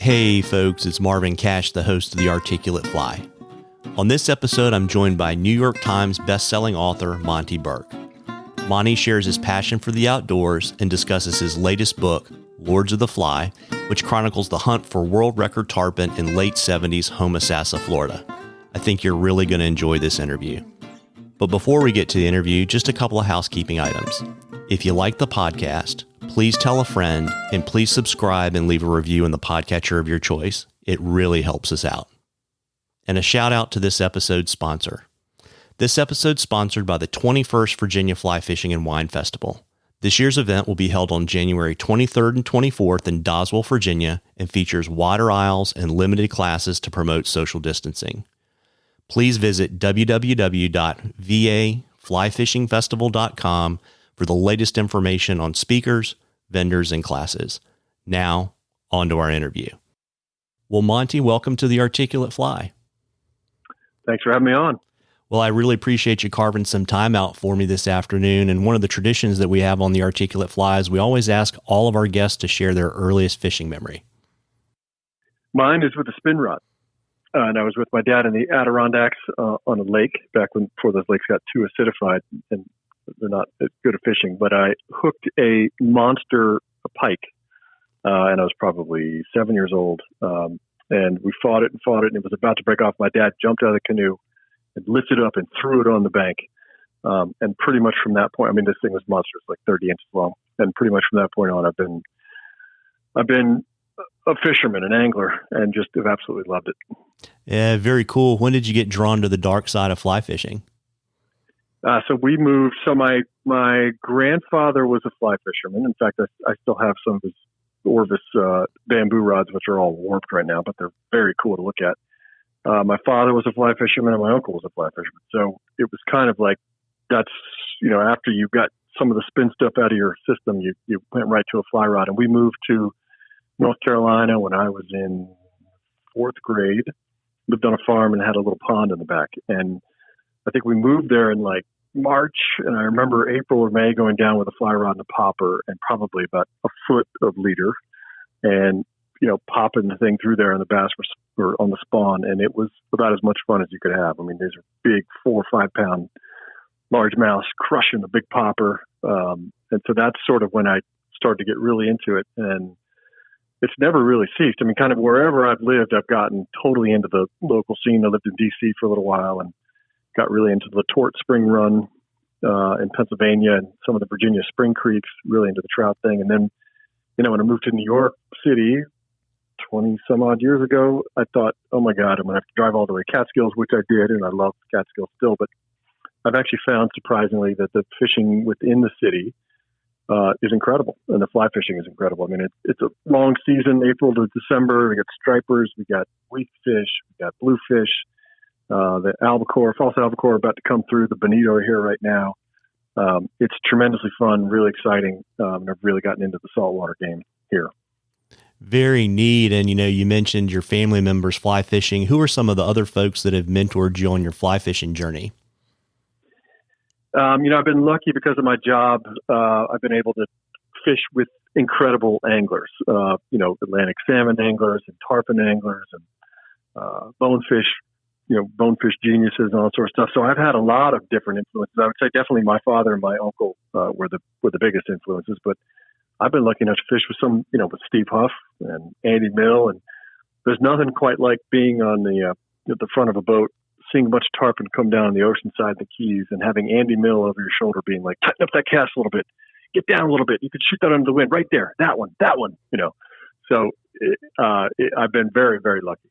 Hey folks, it's Marvin Cash, the host of The Articulate Fly. On this episode, I'm joined by New York Times bestselling author Monte Burke. Monte shares his passion for the outdoors and discusses his latest book, Lords of the Fly, which chronicles the hunt for world record tarpon in late 70s Homosassa, Florida. I think you're really going to enjoy this interview. But before we get to the interview, just a couple of housekeeping items. If you like the podcast, please tell a friend and please subscribe and leave a review in the podcatcher of your choice. It really helps us out. And a shout out to this episode's sponsor. This episode's sponsored by the 21st Virginia Fly Fishing and Wine Festival. This year's event will be held on January 23rd and 24th in Doswell, Virginia, and features water aisles and limited classes to promote social distancing. Please visit www.vaflyfishingfestival.com for the latest information on speakers, vendors, and classes. Now, on to our interview. Well, Monte, welcome to The Articulate Fly. Thanks for having me on. Well, I really appreciate you carving some time out for me this afternoon. And one of the traditions that we have on The Articulate Fly is we always ask all of our guests to share their earliest fishing memory. Mine is with a spin rod. And I was with my dad in the Adirondacks on a lake back before those lakes got too acidified and they're not as good at fishing. But I hooked a monster pike, and I was probably 7 years old. And we fought it, and it was about to break off. My dad jumped out of the canoe and lifted it up and threw it on the bank. And pretty much from that point, I mean, this thing was monstrous, like 30 inches long. And pretty much from that point on, I've been a fisherman, an angler, and just have absolutely loved it. Yeah, very cool. When did you get drawn to the dark side of fly fishing? So we moved. So my grandfather was a fly fisherman. In fact, I still have some of his Orvis bamboo rods, which are all warped right now, but they're very cool to look at. My father was a fly fisherman, and my uncle was a fly fisherman. So it was kind of like that's, after you got some of the spin stuff out of your system, you went right to a fly rod. And we moved to North Carolina when I was in fourth grade, lived on a farm and had a little pond in the back. And I think we moved there in like March, and I remember April or May going down with a fly rod and a popper and probably about a foot of leader and, popping the thing through there, and the bass were on the spawn. And it was about as much fun as you could have. I mean, these are big 4 or 5 pound largemouths crushing a big popper. And so that's sort of when I started to get really into it. And it's never really ceased. I mean, kind of wherever I've lived, I've gotten totally into the local scene. I lived in D.C. for a little while and got really into the Tort Spring Run in Pennsylvania and some of the Virginia Spring Creeks, really into the trout thing. And then, when I moved to New York City 20 some odd years ago, I thought, oh my God, I'm going to have to drive all the way to Catskills, which I did, and I love Catskills still. But I've actually found, surprisingly, that the fishing within the city is incredible, and the fly fishing is incredible. I mean, it's a long season, April to December. We got stripers, we got weakfish, we got bluefish, the albacore, false albacore are about to come through. The bonito are here right now. It's tremendously fun, really exciting. And I've really gotten into the saltwater game here. Very neat. And, you mentioned your family members fly fishing. Who are some of the other folks that have mentored you on your fly fishing journey? I've been lucky because of my job. I've been able to fish with incredible anglers, Atlantic salmon anglers and tarpon anglers and bonefish, bonefish geniuses and all sorts of stuff. So I've had a lot of different influences. I would say definitely my father and my uncle were the biggest influences, but I've been lucky enough to fish with some, with Steve Huff and Andy Mill. And there's nothing quite like being on the front of a boat, seeing a bunch of tarpon come down the ocean side of the Keys and having Andy Mill over your shoulder being like, tighten up that cast a little bit, get down a little bit. You can shoot that under the wind right there. That one, So I've been very, very lucky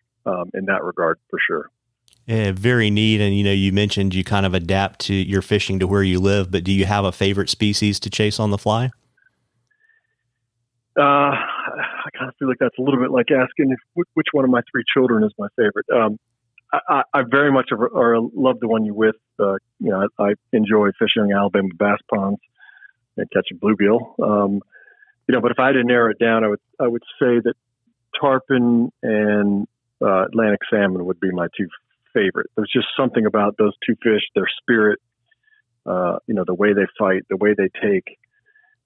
in that regard for sure. Yeah, very neat. And, you mentioned you kind of adapt to your fishing to where you live, but do you have a favorite species to chase on the fly? I kind of feel like that's a little bit like asking which one of my 3 children is my favorite. I very much love the one you with. I enjoy fishing Alabama bass ponds and catching bluegill. But if I had to narrow it down, I would say that tarpon and Atlantic salmon would be my 2 favorite. There's just something about those 2 fish, their spirit, the way they fight, the way they take,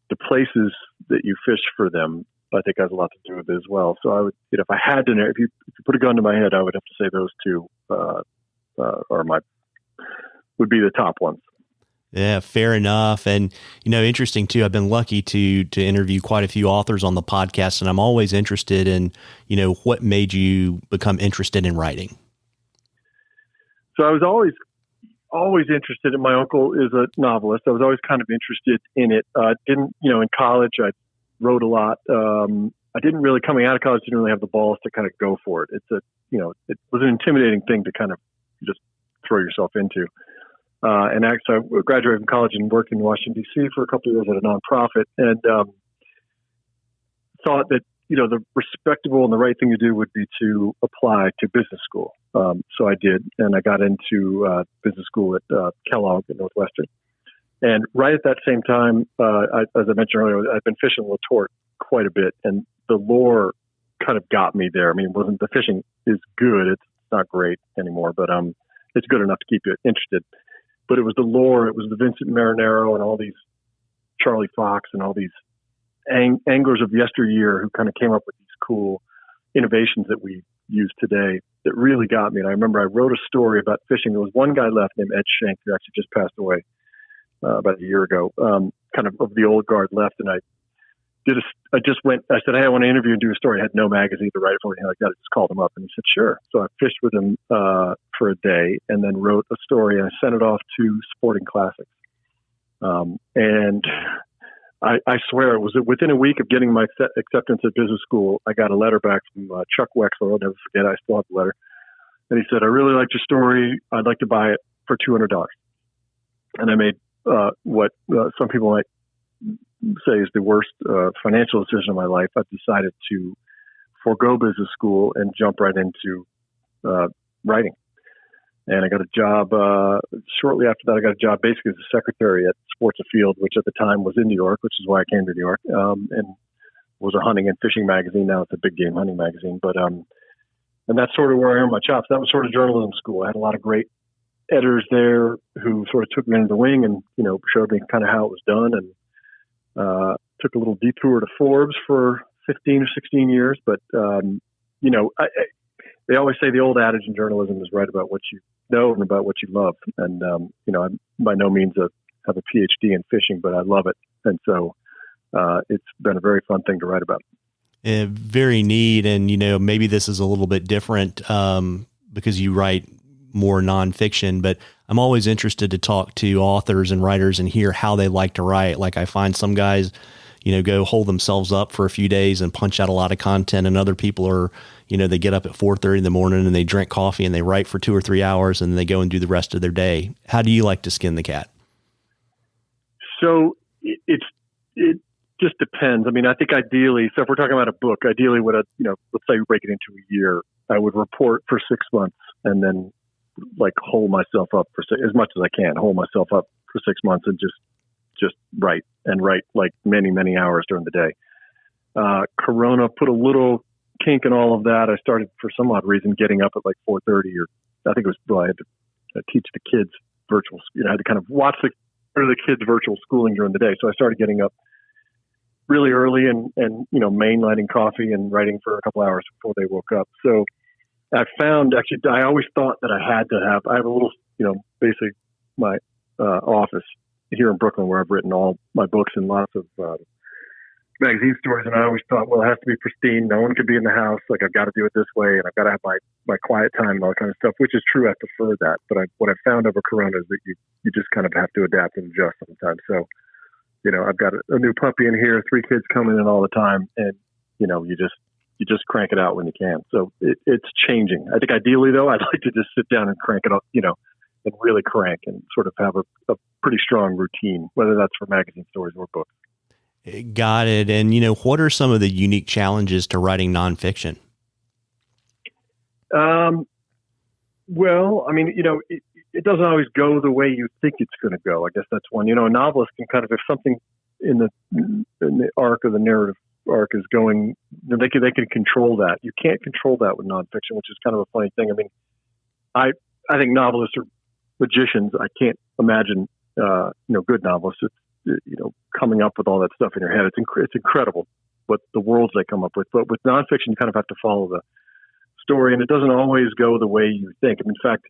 the places that you fish for them I think has a lot to do with it as well. So I would, if I had to, if you put a gun to my head, I would have to say those two would be the top ones. Yeah, fair enough. And, interesting too. I've been lucky to interview quite a few authors on the podcast, and I'm always interested in, what made you become interested in writing? So I was always interested in, my uncle is a novelist. I was always kind of interested in it. In college, I wrote a lot. I didn't really, coming out of college, didn't really have the balls to kind of go for it. It was an intimidating thing to kind of just throw yourself into. And actually, I graduated from college and worked in Washington, D.C. for a couple of years at a nonprofit, and thought that, the respectable and the right thing to do would be to apply to business school. So I did, and I got into business school at Kellogg at Northwestern. And right at that same time, as I mentioned earlier, I've been fishing La Torte quite a bit, and the lore kind of got me there. I mean, the fishing is good. It's not great anymore, but it's good enough to keep you interested. But it was the lore. It was the Vincent Marinero and all these Charlie Fox and all these anglers of yesteryear who kind of came up with these cool innovations that we use today that really got me. And I remember I wrote a story about fishing. There was one guy left named Ed Schenk who actually just passed away about a year ago, kind of the old guard left. And I said, hey, I want to interview and do a story. I had no magazine to write it for, anything like that. I just called him up and he said, sure. So I fished with him for a day and then wrote a story and I sent it off to Sporting Classics. And I swear it was within a week of getting my acceptance at business school, I got a letter back from Chuck Wexler. I'll never forget. I still have the letter. And he said, I really liked your story. I'd like to buy it for $200. And I made what some people might say is the worst financial decision of my life. I've decided to forego business school and jump right into writing. And I got a job shortly after that. I got a job basically as a secretary at Sports Afield, which at the time was in New York, which is why I came to New York, and was a hunting and fishing magazine. Now it's a big game hunting magazine. But and that's sort of where I earned my chops. That was sort of journalism school. I had a lot of great editors there who sort of took me under the wing and showed me kind of how it was done, and took a little detour to Forbes for 15 or 16 years. But they always say the old adage in journalism is write about what you know and about what you love. And I'm by no means have a PhD in fishing, but I love it, and so it's been a very fun thing to write about. Very neat, and maybe this is a little bit different because you write more nonfiction, but I'm always interested to talk to authors and writers and hear how they like to write. Like I find some guys, go hold themselves up for a few days and punch out a lot of content, and other people are, they get up at 4:30 in the morning and they drink coffee and they write for 2 or 3 hours and they go and do the rest of their day. How do you like to skin the cat? So it just depends. I mean, I think ideally, so if we're talking about a book, ideally let's say we break it into a year, I would report for 6 months and then hold myself up for as much as I can, hold myself up for 6 months and just write many, many hours during the day. Corona put a little kink in all of that. I started for some odd reason getting up at 4:30, or I think it was, I had to teach the kids virtual, I had to kind of watch the kids virtual schooling during the day. So I started getting up really early and mainlining coffee and writing for a couple hours before they woke up. So I found, actually, I always thought that I have a little, basically my office here in Brooklyn where I've written all my books and lots of magazine stories. And I always thought, well, it has to be pristine. No one could be in the house. I've got to do it this way. And I've got to have my quiet time and all that kind of stuff, which is true. I prefer that. But what I've found over Corona is that you just kind of have to adapt and adjust sometimes. So, I've got a new puppy in here, 3 kids coming in all the time. And, you just crank it out when you can. So it's changing. I think ideally, though, I'd like to just sit down and crank it up, and really crank and sort of have a pretty strong routine, whether that's for magazine stories or books. Got it. And, what are some of the unique challenges to writing nonfiction? Well, I mean, it doesn't always go the way you think it's going to go. I guess that's one. A novelist can kind of, if something in the arc or the narrative arc is going, they can control that. You can't control that with nonfiction, which is kind of a funny thing. I mean, I think novelists are magicians. I can't imagine, good novelists, coming up with all that stuff in your head. It's incredible what the worlds they come up with. But with nonfiction, you kind of have to follow the story, and it doesn't always go the way you think. And in fact,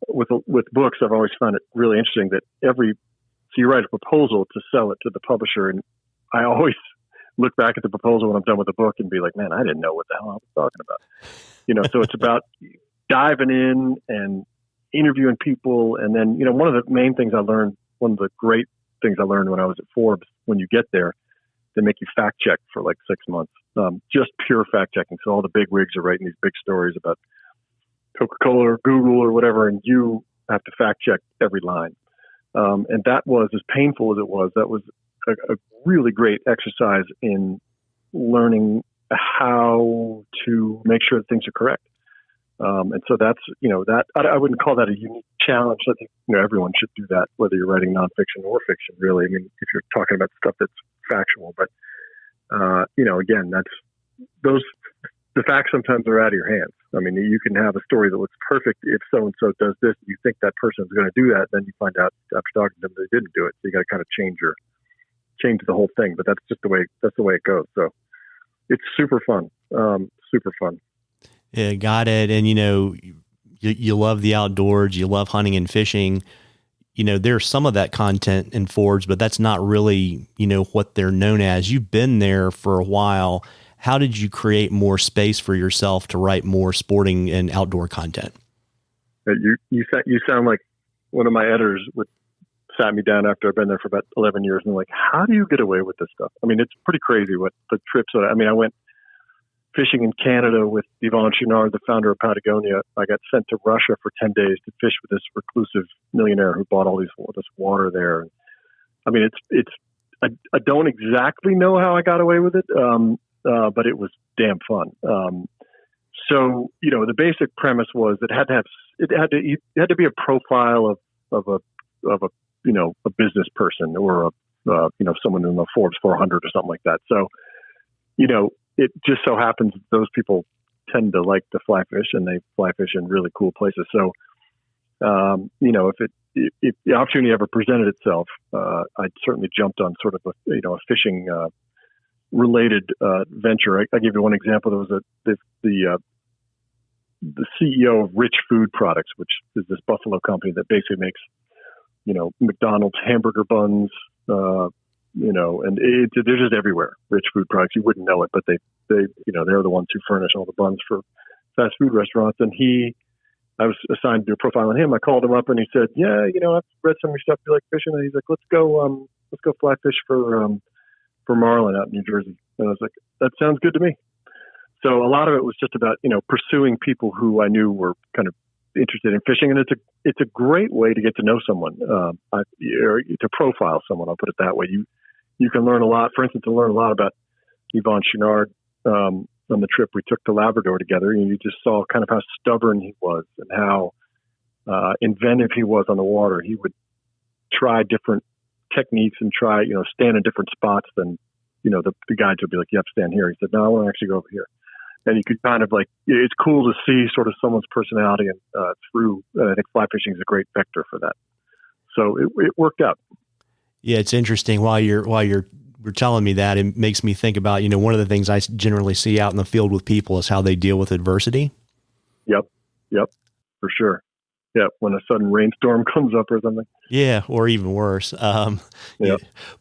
with books, I've always found it really interesting that so you write a proposal to sell it to the publisher, and I always look back at the proposal when I'm done with the book and be like, man, I didn't know what the hell I was talking about. So it's about diving in and interviewing people. And then, one of the main things I learned, one of the great things I learned when I was at Forbes, when you get there, they make you fact check for like 6 months, just pure fact checking. So all the big wigs are writing these big stories about Coca-Cola or Google or whatever, and you have to fact check every line. And that was, as painful as it was, that was a really great exercise in learning how to make sure that things are correct. And so that's, that I wouldn't call that a unique challenge. I think, everyone should do that, whether you're writing nonfiction or fiction, really. I mean, if you're talking about stuff that's factual, but, again, the facts sometimes are out of your hands. I mean, you can have a story that looks perfect if so-and-so does this, you think that person's going to do that, then you find out after talking to them they didn't do it. So you got to kind of change the whole thing, but that's the way it goes. So it's super fun. Super fun. Yeah, got it. And, you love the outdoors, you love hunting and fishing. There's some of that content in Forbes, but that's not really, what they're known as. You've been there for a while. How did you create more space for yourself to write more sporting and outdoor content? You sound like one of my editors sat me down after I've been there for about 11 years and like, how do you get away with this stuff? I mean, it's pretty crazy what the trips are. I mean, I went fishing in Canada with Yvon Chouinard, the founder of Patagonia. I got sent to Russia for 10 days to fish with this reclusive millionaire who bought all this water there. I mean, I don't exactly know how I got away with it. But it was damn fun. So, the basic premise was it had to be a profile of a business person or someone in the Forbes 400 or something like that. So, it just so happens that those people tend to like to fly fish, and they fly fish in really cool places. So, if the opportunity ever presented itself, I certainly jumped on sort of a fishing related venture. I give you one example. There was the CEO of Rich Food Products, which is this Buffalo company that basically makes McDonald's hamburger buns, and they're just everywhere. Rich Food Products, you wouldn't know it, but they're the ones who furnish all the buns for fast food restaurants. And I was assigned to do a profile on him. I called him up and he said, "Yeah, I've read some of your stuff. You like fishing?" And he's like, "Let's go fly fish for marlin out in New Jersey." And I was like, "That sounds good to me." So a lot of it was just about, pursuing people who I knew were kind of interested in fishing. And it's a great way to get to know someone, or to profile someone. I'll put it that way. You can learn a lot. For instance, to learn a lot about Yvon Chouinard, on the trip we took to Labrador together. You just saw kind of how stubborn he was and how, inventive he was on the water. He would try different techniques and try, stand in different spots than, the guides would be like, "You have to stand here." He said, "No, I want to actually go over here." And you could kind of it's cool to see sort of someone's personality and through. I think fly fishing is a great vector for that. So it worked out. Yeah, it's interesting. While you're telling me that, it makes me think about one of the things I generally see out in the field with people is how they deal with adversity. Yep, for sure. Yeah, when a sudden rainstorm comes up or something. Yeah, or even worse. Yeah.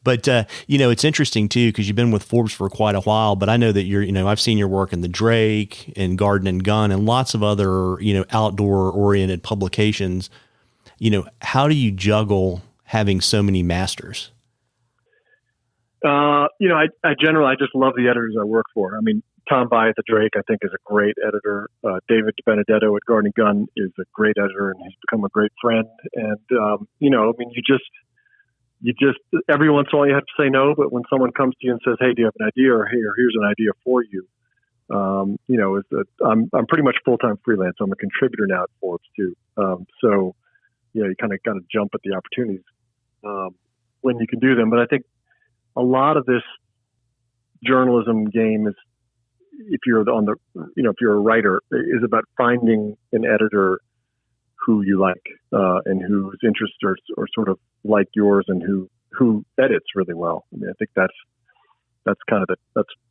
But, it's interesting too, because you've been with Forbes for quite a while, but I know that I've seen your work in the Drake and Garden and Gun and lots of other, outdoor oriented publications. How do you juggle having so many masters? I just love the editors I work for. I mean, Tom By at the Drake, I think, is a great editor. David Benedetto at Garden and Gun is a great editor, and he's become a great friend. And, you just, every once in a while you have to say no, but when someone comes to you and says, "Hey, do you have an idea?" or "Hey, or here's an idea for you." I'm pretty much full-time freelance. I'm a contributor now at Forbes too. So, you kind of got to jump at the opportunities, when you can do them. But I think a lot of this journalism game is, if you're if you're a writer, is about finding an editor who you like, and whose interests are sort of like yours, and who edits really well. I mean, I think that's that's kind of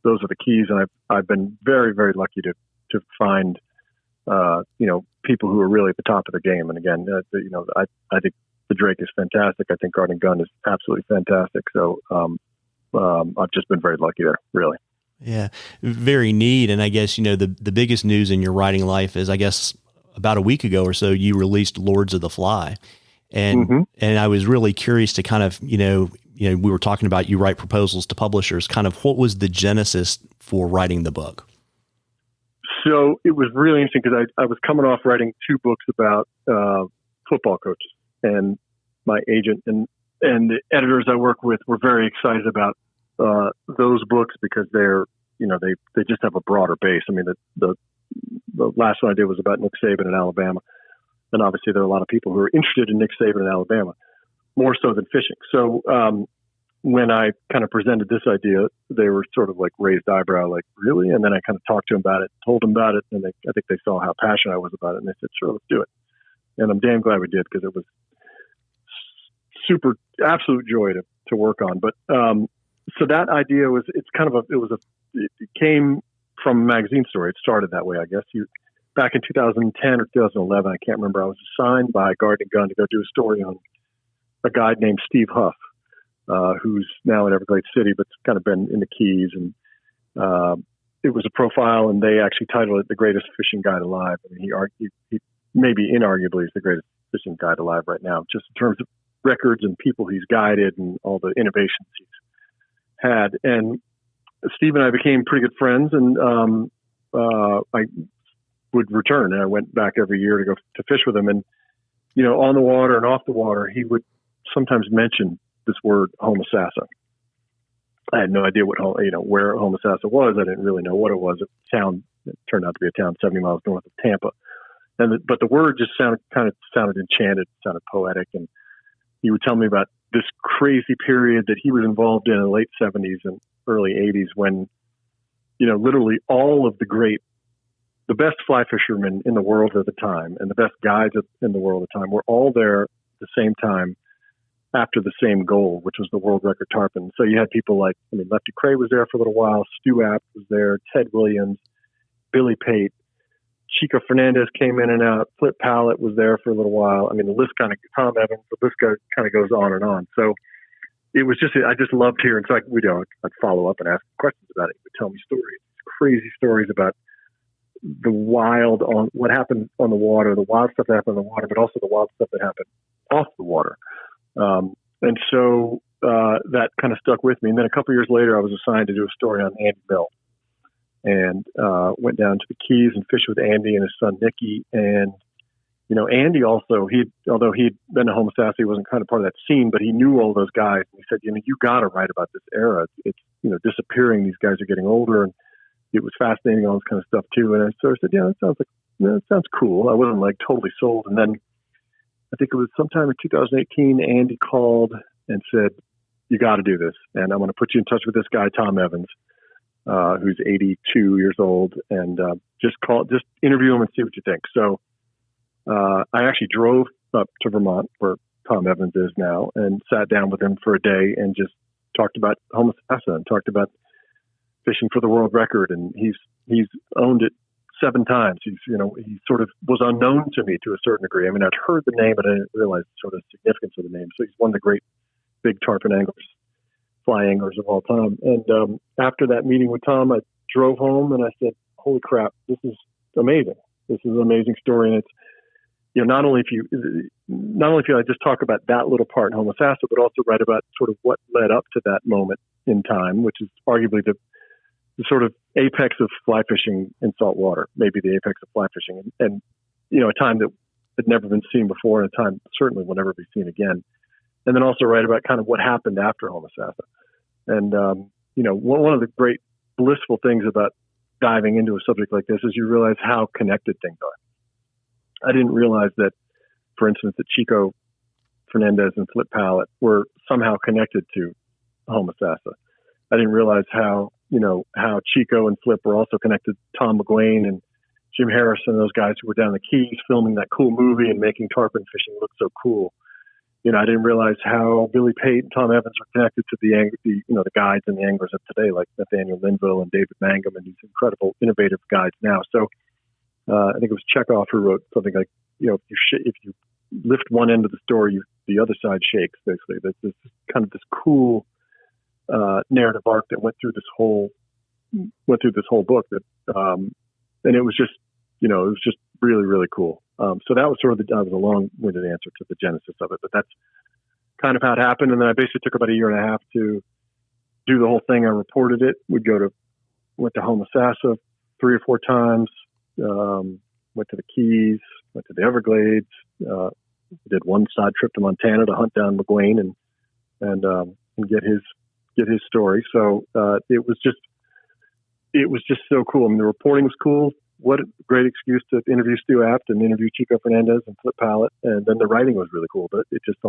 those are the keys. And I've been very, very lucky to find, people who are really at the top of the game. And again, I think the Drake is fantastic. I think Garden Gun is absolutely fantastic. So, I've just been very lucky there, really. Yeah, very neat. And I guess, the biggest news in your writing life is, I guess, about a week ago or so, you released Lords of the Fly. And and I was really curious to kind of, we were talking about you write proposals to publishers, kind of what was the genesis for writing the book? So it was really interesting because I was coming off writing 2 books about football coaches, and my agent and the editors I work with were very excited about those books because they're, they just have a broader base. I mean, the last one I did was about Nick Saban in Alabama. And obviously there are a lot of people who are interested in Nick Saban in Alabama, more so than fishing. So when I kind of presented this idea, they were sort of like raised eyebrow, like, really? And then I kind of talked to them about it, told them about it, and I think they saw how passionate I was about it, and they said, sure, let's do it. And I'm damn glad we did, because it was super, absolute joy to work on. But so that idea was, it came from a magazine story. It started that way, I guess. Back in 2010 or 2011, I can't remember, I was assigned by Garden Gun to go do a story on a guy named Steve Huff, who's now in Everglades City, but's kind of been in the Keys. And it was a profile, and they actually titled it The Greatest Fishing Guide Alive. I mean, he maybe inarguably is the greatest fishing guide alive right now, just in terms of records and people he's guided and all the innovations he's had. And Steve and I became pretty good friends, and I would return, and I went back every year to go to fish with him. And, on the water and off the water, he would sometimes mention this word Homosassa. I had no idea where Homosassa was. I didn't really know what it was. It turned out to be a town 70 miles north of Tampa. But the word just sounded enchanted, sounded poetic. And he would tell me about this crazy period that he was involved in the late 70s and early 80s when, literally all of the best fly fishermen in the world at the time and the best guides in the world at the time were all there at the same time after the same goal, which was the world record tarpon. So you had people like, Lefty Cray was there for a little while, Stu Apt was there, Ted Williams, Billy Pate, Chico Fernandez came in and out, Flip Pallett was there for a little while. The list Tom Evans, the list kind of goes on and on. So it was I just loved hearing. So I'd follow up and ask questions about it. He would tell me stories, crazy stories about the wild on what happened on the water, the wild stuff that happened on the water, but also the wild stuff that happened off the water. And so that kind of stuck with me. And then a couple of years later, I was assigned to do a story on Andy Mill, and went down to the Keys and fished with Andy and his son Nicky. And Andy also, although he'd been a Homosassa, he wasn't kind of part of that scene, but he knew all those guys. And he said, you got to write about this era. It's disappearing. These guys are getting older, and it was fascinating, all this kind of stuff too. And so I said, that sounds cool. I wasn't like totally sold. And then I think it was sometime in 2018, Andy called and said, you got to do this. And I'm going to put you in touch with this guy, Tom Evans, who's 82 years old, and just interview him and see what you think. So I actually drove up to Vermont, where Tom Evans is now, and sat down with him for a day and just talked about Homosassa and talked about fishing for the world record. And he's owned it 7 times. He sort of was unknown to me to a certain degree. I'd heard the name, but I didn't realize sort of the significance of the name. So he's one of the great big tarpon anglers, fly anglers of all time. And after that meeting with Tom, I drove home and I said, holy crap, this is amazing. This is an amazing story. And it's, not only if you just talk about that little part in Homosassa, but also write about sort of what led up to that moment in time, which is arguably the sort of apex of fly fishing in salt water, maybe the apex of fly fishing, and a time that had never been seen before, and a time certainly will never be seen again. And then also write about kind of what happened after Homosassa. And, one of the great blissful things about diving into a subject like this is you realize how connected things are. I didn't realize that, for instance, that Chico Fernandez and Flip Pallett were somehow connected to Homosassa. I didn't realize how Chico and Flip were also connected to Tom McGuane and Jim Harrison, those guys who were down the Keys filming that cool movie and making tarpon fishing look so cool. I didn't realize how Billy Pate and Tom Evans are connected to the guides and the anglers of today, like Nathaniel Linville and David Mangum and these incredible, innovative guides now. So I think it was Chekhov who wrote something like, if you lift one end of the story, the other side shakes. Basically, there's this kind of this cool narrative arc that went through this whole book. That and it was just really, really cool. So that was sort of that was a long-winded answer to the genesis of it, but that's kind of how it happened. And then I basically took about a year and a half to do the whole thing. I reported it. Went to Homosassa 3 or 4 times. Went to the Keys. Went to the Everglades. Did one side trip to Montana to hunt down McGuane and get his story. So it was just so cool. I mean, the reporting was cool. What a great excuse to interview Stu Apt and interview Chico Fernandez and Flip Pallett. And then the writing was really cool. But it just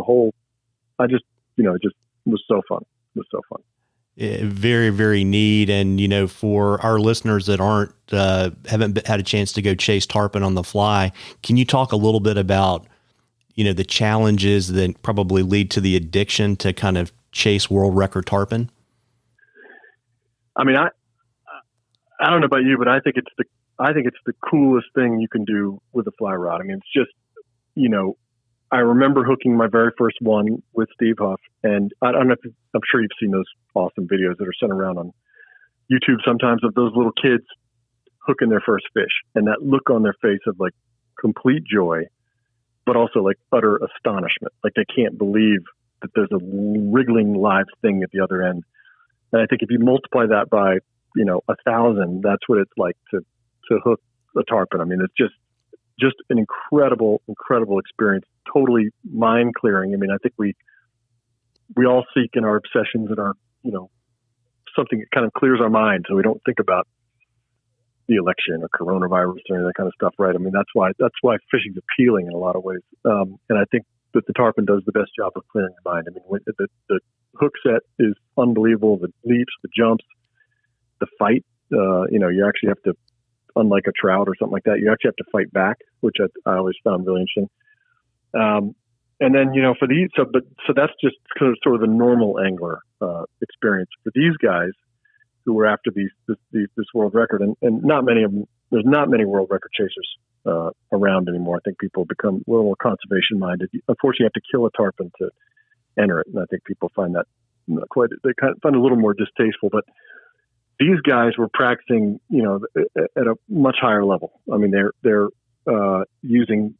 it just was so fun. It was so fun. Very, very neat. And, for our listeners that haven't had a chance to go chase tarpon on the fly, can you talk a little bit about, the challenges that probably lead to the addiction to kind of chase world record tarpon? I mean, I don't know about you, but I think it's the coolest thing you can do with a fly rod. I mean, it's just, I remember hooking my very first one with Steve Huff, and I don't know if I'm sure you've seen those awesome videos that are sent around on YouTube sometimes of those little kids hooking their first fish, and that look on their face of like complete joy, but also like utter astonishment. Like they can't believe that there's a wriggling live thing at the other end. And I think if you multiply that by, 1,000, that's what it's like to hook a tarpon. I mean, it's just an incredible experience, totally mind clearing. I mean, I think we all seek in our obsessions and our, something that kind of clears our mind so we don't think about the election or coronavirus or any of that kind of stuff, right? I mean, that's why fishing's appealing in a lot of ways. And I think that the tarpon does the best job of clearing your mind. I mean, the hook set is unbelievable. The leaps, the jumps, the fight, you actually have to, unlike a trout or something like that, you actually have to fight back, which I always found really interesting. And then, for these, so that's just kind of sort of the normal angler experience. For these guys who were after this world record, and not many of them, there's not many world record chasers around anymore. I think people become a little more conservation minded. Unfortunately, you have to kill a tarpon to enter it, and I think people find that they kind of find it a little more distasteful. But these guys were practicing, at a much higher level. I mean, they're using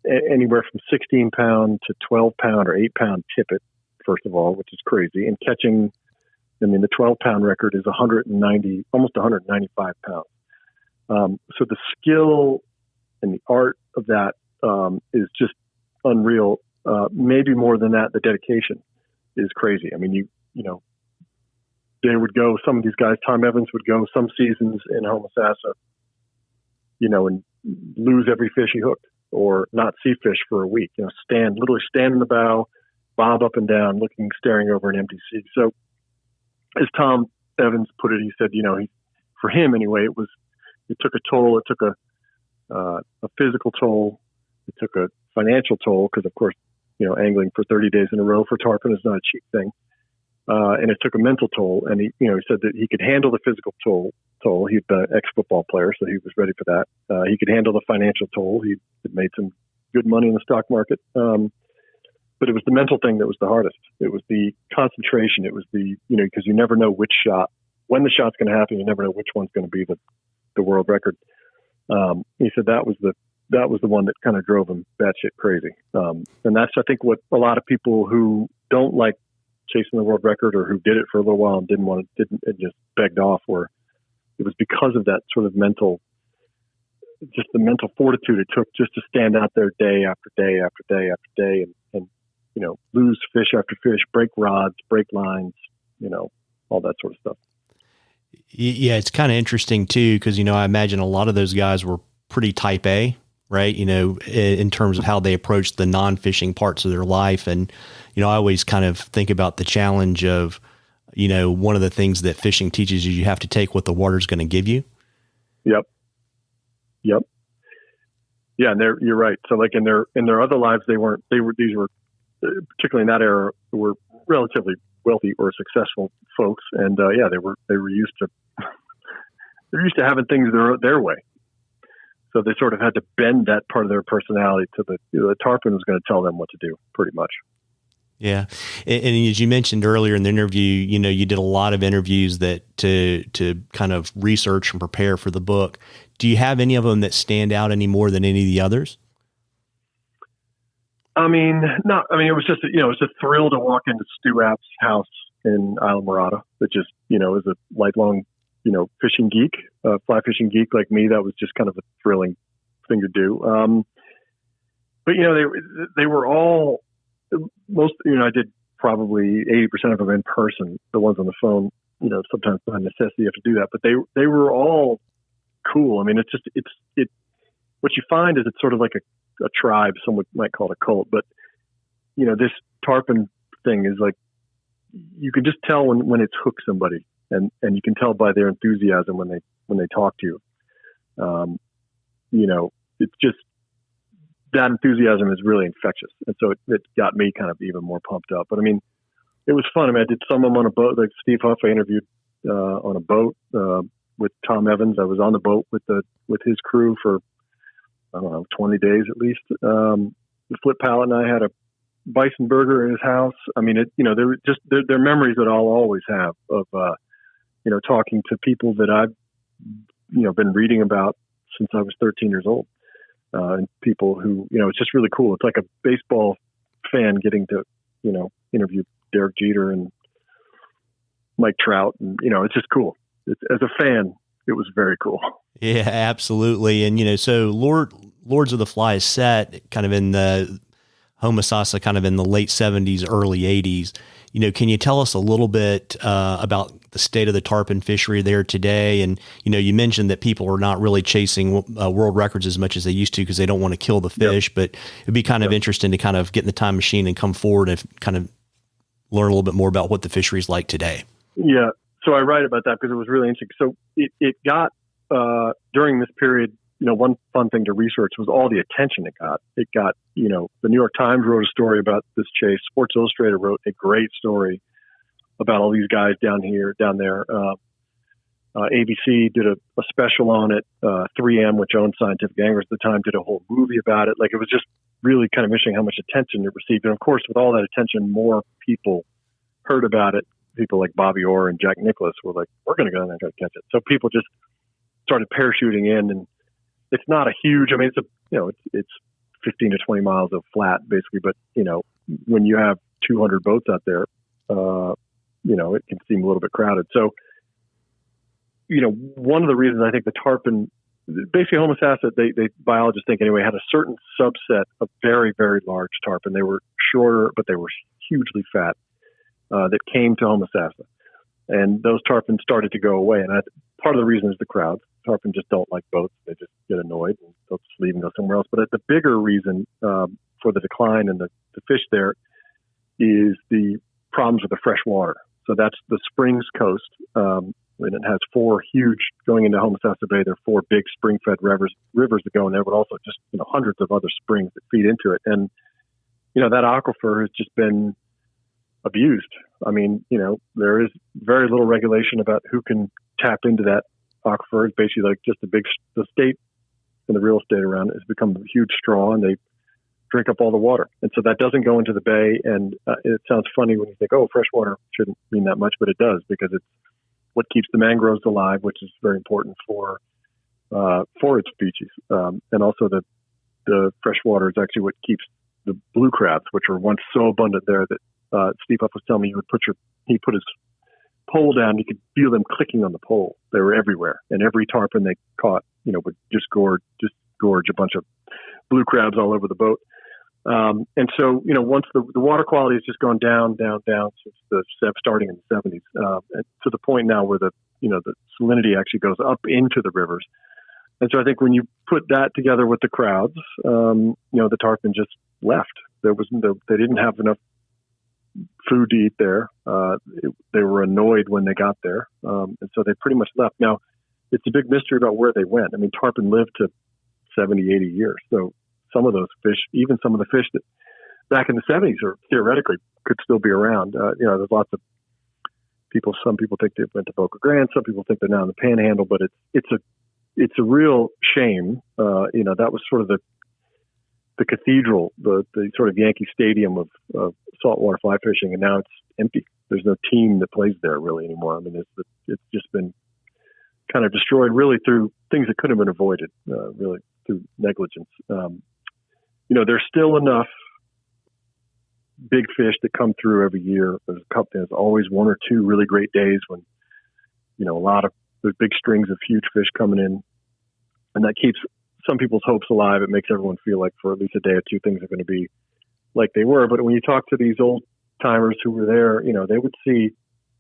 anywhere from 16 pound to 12 pound or 8 pound tippet, first of all, which is crazy, and catching. I mean, the 12 pound record is almost 195 pounds. So the skill and the art of that is just unreal. Maybe more than that, the dedication is crazy. I mean, they would go, some of these guys, Tom Evans would go some seasons in Homosassa, and lose every fish he hooked or not see fish for a week, literally stand in the bow, bob up and down, staring over an empty sea. So as Tom Evans put it, he said, for him anyway, it took a toll. It took a physical toll. It took a financial toll because, of course, angling for 30 days in a row for tarpon is not a cheap thing. And it took a mental toll. And he said that he could handle the physical toll. He'd been an ex-football player, so he was ready for that. He could handle the financial toll. He had made some good money in the stock market. But it was the mental thing that was the hardest. It was the concentration. It was because you never know when the shot's going to happen. You never know which one's going to be the world record. He said that was the one that kind of drove him batshit crazy. And that's, I think, what a lot of people who don't like chasing the world record or who did it for a little while and didn't just begged off, or it was because of that sort of mental fortitude it took just to stand out there day after day after day after day and lose fish after fish, break rods, break lines, all that sort of stuff. Yeah, it's kind of interesting too, because, I imagine a lot of those guys were pretty type A, right? In terms of how they approach the non-fishing parts of their life. And, I always kind of think about the challenge of, one of the things that fishing teaches you have to take what the water's going to give you. Yep. Yeah. And you're right. So like in their other lives, these were particularly in that era, were relatively wealthy or successful folks, and they were used to having things their way. So they sort of had to bend that part of their personality to the Tarpon was going to tell them what to do, pretty much. Yeah. And as you mentioned earlier in the interview, you did a lot of interviews to kind of research and prepare for the book. Do you have any of them that stand out any more than any of the others? It was just, it was a thrill to walk into Stu App's house in Islamorada, which is, is a lifelong, fishing geek, fly fishing geek like me. That was just kind of a thrilling thing to do. But they were all, most, I did probably 80% of them in person. The ones on the phone, sometimes by necessity you have to do that, but they were all cool. I mean, it's what you find is it's sort of like a tribe. Someone might call it a cult, but this Tarpon thing is like, you can just tell when it's hooked somebody, and you can tell by their enthusiasm when they talk to you. It's just, that enthusiasm is really infectious. And so it got me kind of even more pumped up. But I mean, it was fun. I mean, I did some of them on a boat, like Steve Huff, I interviewed on a boat with Tom Evans. I was on the boat with his crew for, I don't know, 20 days at least. The Flip Pallet and I had a bison burger in his house. I mean, they're memories that I'll always have of, talking to people that I've, been reading about since I was 13 years old. And people who, it's just really cool. It's like a baseball fan getting to, interview Derek Jeter and Mike Trout. And, it's just cool. As a fan, it was very cool. Yeah, absolutely. And, so Lords of the Fly is set kind of in the Homosassa, kind of in the late 70s, early 80s. Can you tell us a little bit about the state of the tarpon fishery there today? And, you mentioned that people are not really chasing world records as much as they used to because they don't want to kill the fish, Yep. but it'd be kind of interesting to kind of get in the time machine and come forward and kind of learn a little bit more about what the fishery is like today. Yeah. So I write about that because it was really interesting. So it got, during this period, one fun thing to research was all the attention it got. It got, the New York Times wrote a story about this chase. Sports Illustrated wrote a great story about all these guys down there. ABC did a special on it. 3M, which owned Scientific Anglers at the time, did a whole movie about it. Like, it was just really kind of interesting how much attention it received. And of course, with all that attention, more people heard about it. People like Bobby Orr and Jack Nicklaus were like, we're going to go down there and try to catch it. So people just started parachuting in, and it's not a huge, I mean, it's 15 to 20 miles of flat basically, but when you have 200 boats out there, it can seem a little bit crowded. So, one of the reasons I think the tarpon, basically Homosassa, they biologists think anyway, had a certain subset of very, very large tarpon. They were shorter, but they were hugely fat, that came to Homosassa. And those tarpon started to go away. And part of the reason is the crowd. Tarpon just don't like boats. They just get annoyed and they'll just leave and go somewhere else. But the bigger reason for the decline in the fish there is the problems with the fresh water. So that's the Springs Coast. And it has four huge, going into Homosassa Bay, there are four big spring-fed rivers that go in there, but also just hundreds of other springs that feed into it. And, that aquifer has just been abused. I mean, there is very little regulation about who can tap into that aquifer. It's basically like just the state and the real estate around it has become a huge straw, and they drink up all the water. And so that doesn't go into the bay. And it sounds funny when you think, oh, fresh water shouldn't mean that much, but it does, because it's what keeps the mangroves alive, which is very important for its species. And also the fresh water is actually what keeps the blue crabs, which were once so abundant there that Steve Huff was telling me he put his pole down, you could feel them clicking on the pole. They were everywhere. And every tarpon they caught, would just gorge a bunch of blue crabs all over the boat. And so, once the water quality has just gone down since starting in the 70s, to the point now where the salinity actually goes up into the rivers. And so I think when you put that together with the crowds, the tarpon just left. They didn't have enough food to eat there. They were annoyed when they got there. And so they pretty much left. Now, it's a big mystery about where they went. I mean, tarpon lived to 70, 80 years. So some of those fish, even some of the fish that back in the 70s, or theoretically could still be around. There's lots of people. Some people think they went to Boca Grande. Some people think they're now in the Panhandle. But it's a real shame. That was sort of the cathedral, the sort of Yankee Stadium of saltwater fly fishing, and now it's empty. There's no team that plays there really anymore. I mean, it's just been kind of destroyed really through things that could have been avoided, really through negligence. There's still enough big fish that come through every year. There's always one or two really great days when, there's big strings of huge fish coming in, and that keeps some people's hopes alive. It makes everyone feel like for at least a day or two, things are going to be like they were. But when you talk to these old timers who were there, they would see,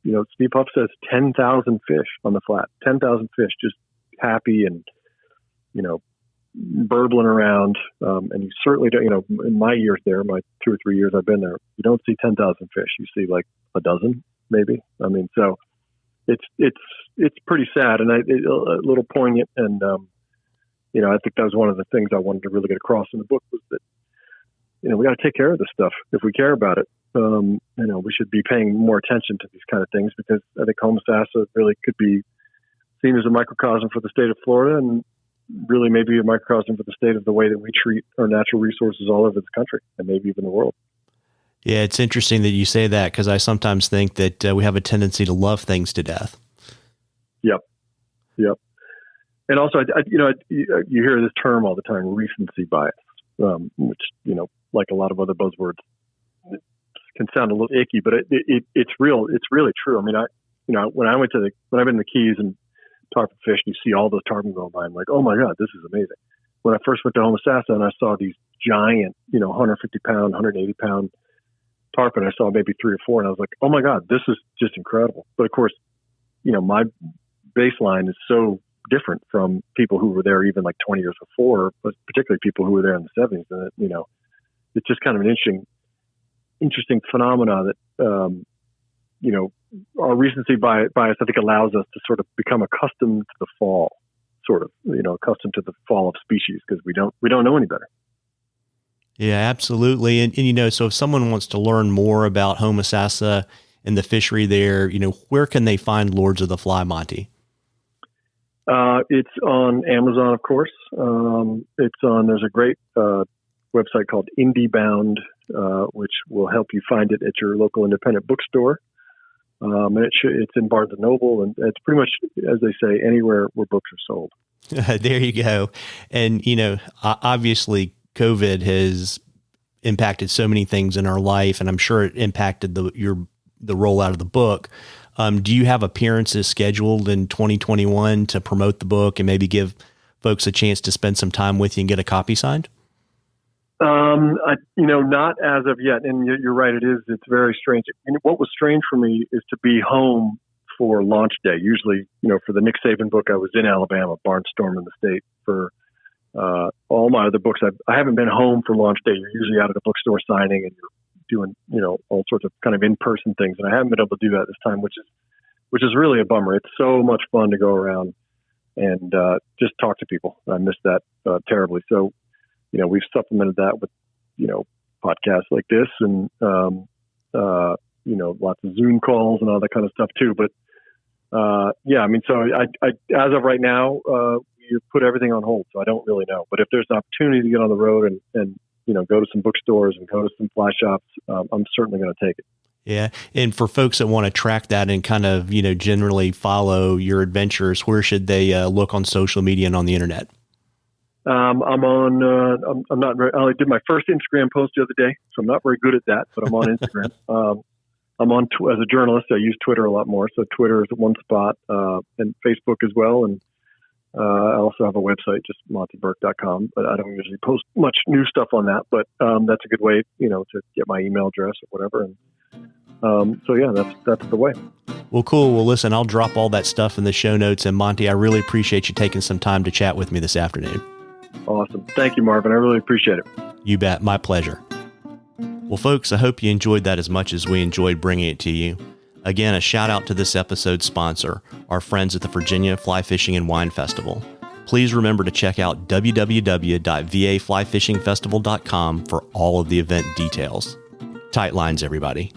Steve Huff says 10,000 fish on the flat, 10,000 fish just happy and, burbling around. And you certainly don't, in my years there, my 2 or 3 years I've been there, you don't see 10,000 fish. You see like a dozen, maybe. I mean, so it's pretty sad and a little poignant. And, I think that was one of the things I wanted to really get across in the book was that, we got to take care of this stuff if we care about it. We should be paying more attention to these kind of things, because I think Homosassa really could be seen as a microcosm for the state of Florida, and really maybe a microcosm for the state of the way that we treat our natural resources all over the country and maybe even the world. Yeah, it's interesting that you say that, because I sometimes think that we have a tendency to love things to death. Yep. And also, you hear this term all the time, recency bias, which, like a lot of other buzzwords, can sound a little icky, but it's real. It's really true. I mean, when I've been in the Keys and tarpon fish, you see all those tarpon going by. I'm like, oh my God, this is amazing. When I first went to Homosassa and I saw these giant, 150 pound, 180 pound tarpon, I saw maybe 3 or 4, and I was like, oh my God, this is just incredible. But of course, my baseline is so different from people who were there even like 20 years before, but particularly people who were there in the 70s. And it's just kind of an interesting phenomena that, our recency bias, I think, allows us to sort of become accustomed to the fall, accustomed to the fall of species, because we don't know any better. Yeah, absolutely. And so if someone wants to learn more about Homosassa and the fishery there, where can they find Lords of the Fly, Monte? It's on Amazon, of course. There's a great website called IndieBound, which will help you find it at your local independent bookstore. And it's in Barnes & Noble, and it's pretty much, as they say, anywhere where books are sold. There you go. And, obviously COVID has impacted so many things in our life, and I'm sure it impacted the rollout of the book. Do you have appearances scheduled in 2021 to promote the book and maybe give folks a chance to spend some time with you and get a copy signed? Not as of yet. And you're right. It's very strange. And what was strange for me is to be home for launch day. Usually, for the Nick Saban book, I was in Alabama, barnstorming the state. For all my other books, I haven't been home for launch day. You're usually out at a bookstore signing, and you're doing, all sorts of kind of in-person things. And I haven't been able to do that this time, which is really a bummer. It's so much fun to go around and just talk to people. I miss that terribly. So, we've supplemented that with, podcasts like this and, lots of Zoom calls and all that kind of stuff too. But, so I as of right now, we put everything on hold. So I don't really know, but if there's an opportunity to get on the road and go to some bookstores and go to some fly shops, I'm certainly going to take it. Yeah. And for folks that want to track that and kind of, generally follow your adventures, where should they look on social media and on the internet? I'm not very, I only did my first Instagram post the other day, so I'm not very good at that, but I'm on Instagram. I'm on, as a journalist, I use Twitter a lot more. So Twitter is one spot, and Facebook as well. And I also have a website, just monteburke.com, but I don't usually post much new stuff on that, but that's a good way, to get my email address or whatever. And that's the way. Well, cool. Well, listen, I'll drop all that stuff in the show notes. And Monte, I really appreciate you taking some time to chat with me this afternoon. Awesome. Thank you, Marvin. I really appreciate it. You bet. My pleasure. Well, folks, I hope you enjoyed that as much as we enjoyed bringing it to you. Again, a shout out to this episode's sponsor, our friends at the Virginia Fly Fishing and Wine Festival. please remember to check out www.vaflyfishingfestival.com for all of the event details. Tight lines, everybody.